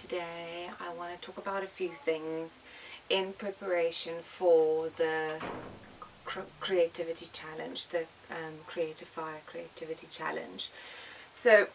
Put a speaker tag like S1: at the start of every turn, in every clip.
S1: today I want to talk about a few things in preparation for the creativity challenge, the Creatify Creativity Challenge. So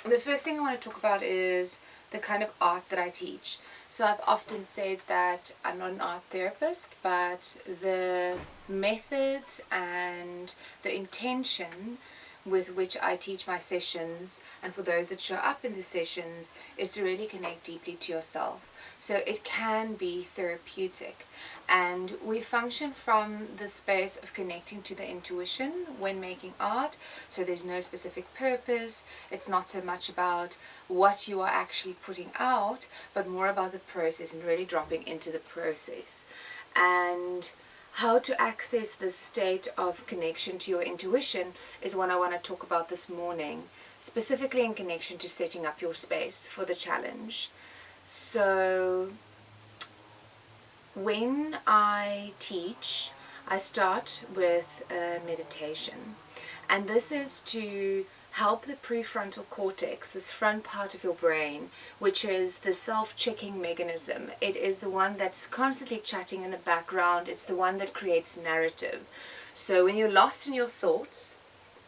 S1: the first thing I want to talk about is the kind of art that I teach. So I've often said that I'm not an art therapist, but the methods and the intention with which I teach my sessions, and for those that show up in the sessions, is to really connect deeply to yourself. So it can be therapeutic, and we function from the space of connecting to the intuition when making art. So there's no specific purpose. It's not so much about what you are actually putting out, but more about the process and really dropping into the process. And how to access this state of connection to your intuition is what I want to talk about this morning, specifically in connection to setting up your space for the challenge. So when I teach, I start with a meditation, and this is to help the prefrontal cortex, this front part of your brain, which is the self-checking mechanism. It is the one that's constantly chatting in the background. It's the one that creates narrative. So when you're lost in your thoughts,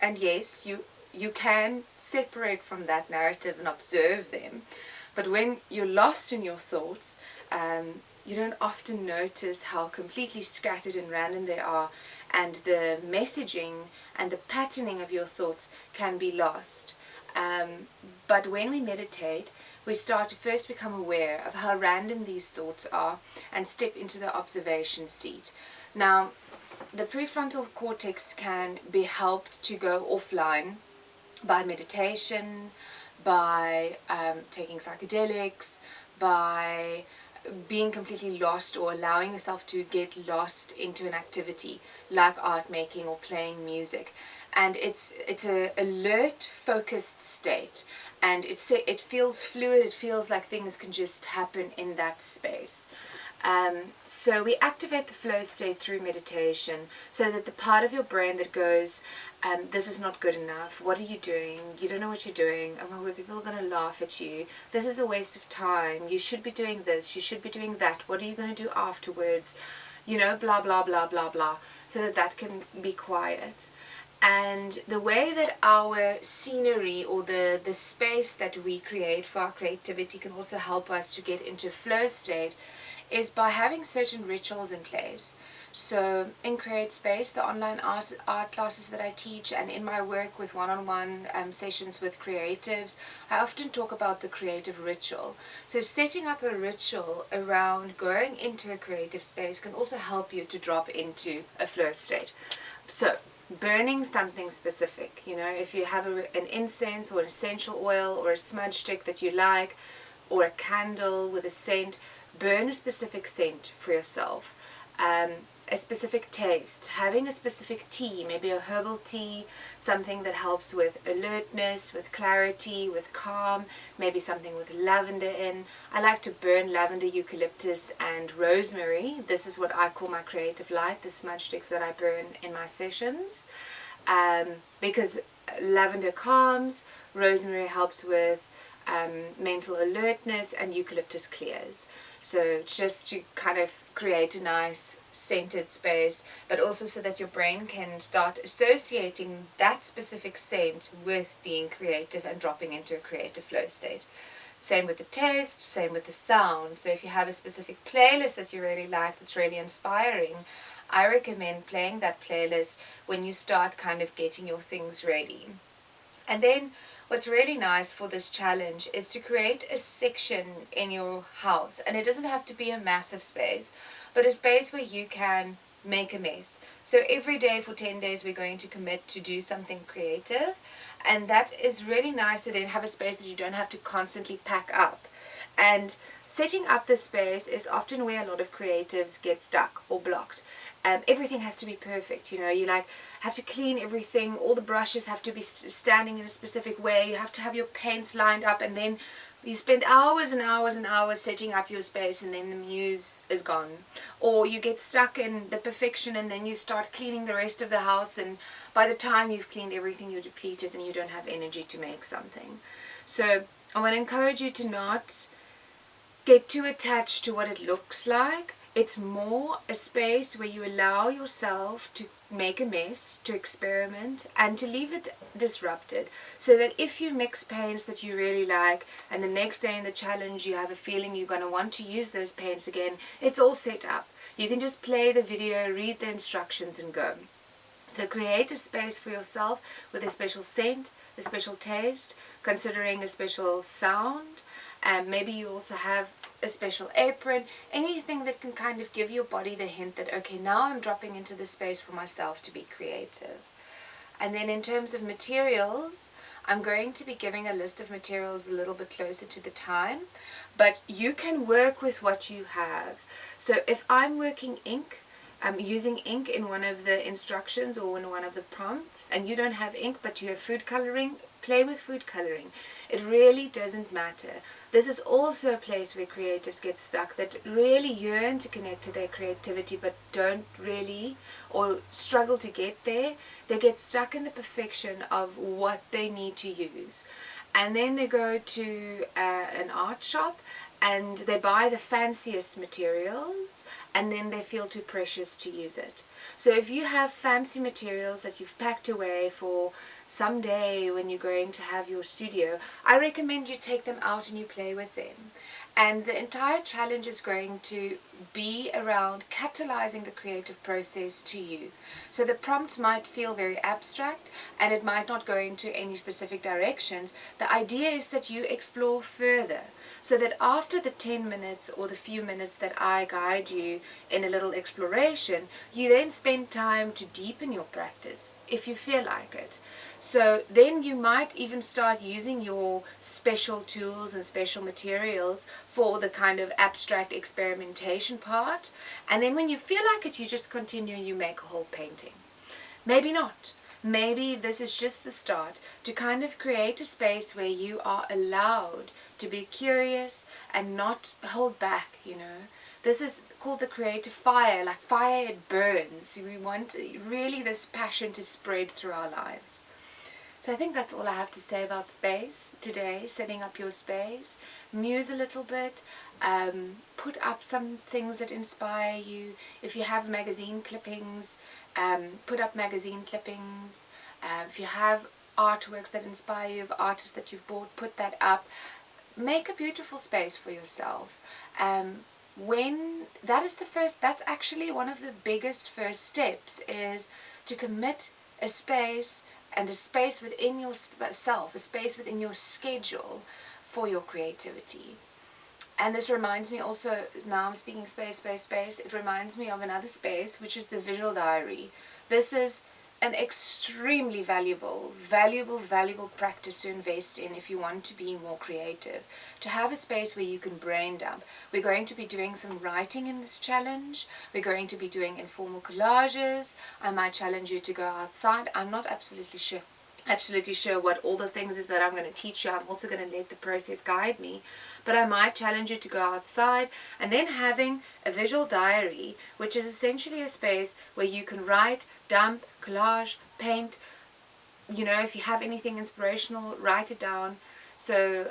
S1: and yes, you can separate from that narrative and observe them, but when you're lost in your thoughts, you don't often notice how completely scattered and random they are, and the messaging and the patterning of your thoughts can be lost. But when we meditate, we start to first become aware of how random these thoughts are and step into the observation seat. Now, the prefrontal cortex can be helped to go offline by meditation, by taking psychedelics, by being completely lost or allowing yourself to get lost into an activity like art making or playing music. And it's a alert, focused state, and it feels fluid. It feels like things can just happen in that space. So we activate the flow state through meditation, so that the part of your brain that goes, this is not good enough, what are you doing, you don't know what you're doing, oh my word, people are going to laugh at you, this is a waste of time, you should be doing this, you should be doing that, what are you going to do afterwards, blah blah blah blah blah, so that can be quiet. And the way that our scenery, or the space that we create for our creativity, can also help us to get into flow state is by having certain rituals in place. So in Create Space, the online art classes that I teach, and in my work with one-on-one sessions with creatives, I often talk about the creative ritual. So setting up a ritual around going into a creative space can also help you to drop into a flow state. So burning something specific, if you have an incense or an essential oil or a smudge stick that you like, or a candle with a scent, burn a specific scent for yourself, a specific taste, having a specific tea, maybe a herbal tea, something that helps with alertness, with clarity, with calm, maybe something with lavender in. I like to burn lavender, eucalyptus and rosemary. This is what I call my creative light, the smudge sticks that I burn in my sessions, because lavender calms, rosemary helps with mental alertness, and eucalyptus clears. So just to kind of create a nice scented space, but also so that your brain can start associating that specific scent with being creative and dropping into a creative flow state. Same with the taste, same with the sound. So if you have a specific playlist that you really like, that's really inspiring, I recommend playing that playlist when you start kind of getting your things ready. And then what's really nice for this challenge is to create a section in your house, and it doesn't have to be a massive space, but a space where you can make a mess. So every day for 10 days we're going to commit to do something creative, and that is really nice to then have a space that you don't have to constantly pack up. And setting up the space is often where a lot of creatives get stuck or blocked. Everything has to be perfect, you have to clean everything, all the brushes have to be standing in a specific way, you have to have your paints lined up, and then you spend hours and hours and hours setting up your space, and then the muse is gone. Or you get stuck in the perfection, and then you start cleaning the rest of the house, and by the time you've cleaned everything, you're depleted and you don't have energy to make something. So I want to encourage you to not get too attached to what it looks like. It's more a space where you allow yourself to make a mess, to experiment, and to leave it disrupted, so that if you mix paints that you really like and the next day in the challenge you have a feeling you're going to want to use those paints again, it's all set up. You can just play the video, read the instructions and go. So create a space for yourself with a special scent, a special taste, considering a special sound, and maybe you also have a special apron, anything that can kind of give your body the hint that, okay, now I'm dropping into the space for myself to be creative. And then in terms of materials, I'm going to be giving a list of materials a little bit closer to the time, but you can work with what you have. So if I'm working ink, I'm using ink in one of the instructions or in one of the prompts, and you don't have ink but you have food coloring, play with food coloring. It really doesn't matter. This is also a place where creatives get stuck, that really yearn to connect to their creativity but don't really, or struggle to get there. They get stuck in the perfection of what they need to use, and then they go to an art shop and they buy the fanciest materials, and then they feel too precious to use it. So if you have fancy materials that you've packed away for someday when you're going to have your studio, I recommend you take them out and you play with them. And the entire challenge is going to be around catalyzing the creative process to you. So the prompts might feel very abstract and it might not go into any specific directions. The idea is that you explore further, so that after the 10 minutes or the few minutes that I guide you in a little exploration, you then spend time to deepen your practice if you feel like it. So then you might even start using your special tools and special materials for the kind of abstract experimentation part. And then when you feel like it, you just continue and you make a whole painting. Maybe not. Maybe this is just the start to kind of create a space where you are allowed to be curious and not hold back, you know. This is called the creative fire. Like fire, it burns. We want really this passion to spread through our lives. So I think that's all I have to say about space today, setting up your space. Muse a little bit, put up some things that inspire you. If you have magazine clippings, put up magazine clippings. If you have artworks that inspire you, of artists that you've bought, put that up. Make a beautiful space for yourself. When that is that's actually one of the biggest first steps, is to commit a space, and a space within yourself, a space within your schedule for your creativity. And this reminds me also, now I'm speaking space, it reminds me of another space, which is the visual diary. This is an extremely valuable practice to invest in if you want to be more creative. To have a space where you can brain dump. We're going to be doing some writing in this challenge. We're going to be doing informal collages. I might challenge you to go outside. I'm not absolutely sure what all the things is that I'm going to teach you. I'm also going to let the process guide me. But I might challenge you to go outside, and then having a visual diary, which is essentially a space where you can write, dump, collage, paint. You know, if you have anything inspirational, write it down. So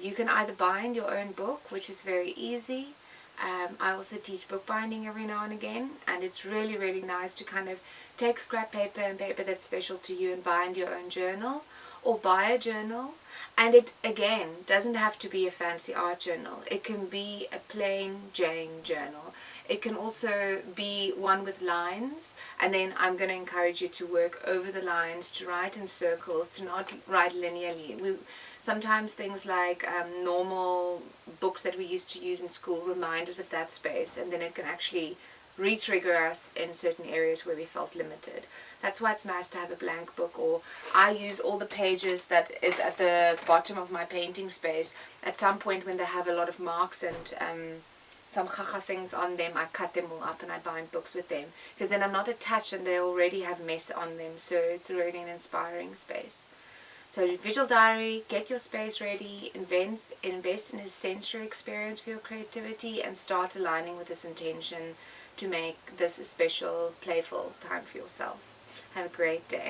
S1: you can either bind your own book, which is very easy. I also teach bookbinding every now and again, and it's really nice to kind of take scrap paper and paper that's special to you and bind your own journal, or buy a journal. And it, again, doesn't have to be a fancy art journal. It can be a plain Jane journal. It can also be one with lines, and then I'm going to encourage you to work over the lines, to write in circles, to not write linearly. Sometimes things like normal books that we used to use in school remind us of that space, and then it can actually re-trigger us in certain areas where we felt limited. That's why it's nice to have a blank book, or I use all the pages that is at the bottom of my painting space. At some point when they have a lot of marks and some chacha things on them, I cut them all up and I bind books with them, because then I'm not attached and they already have mess on them, so it's really an inspiring space. So visual diary, get your space ready, invest in a sensory experience for your creativity, and start aligning with this intention to make this a special, playful time for yourself. Have a great day.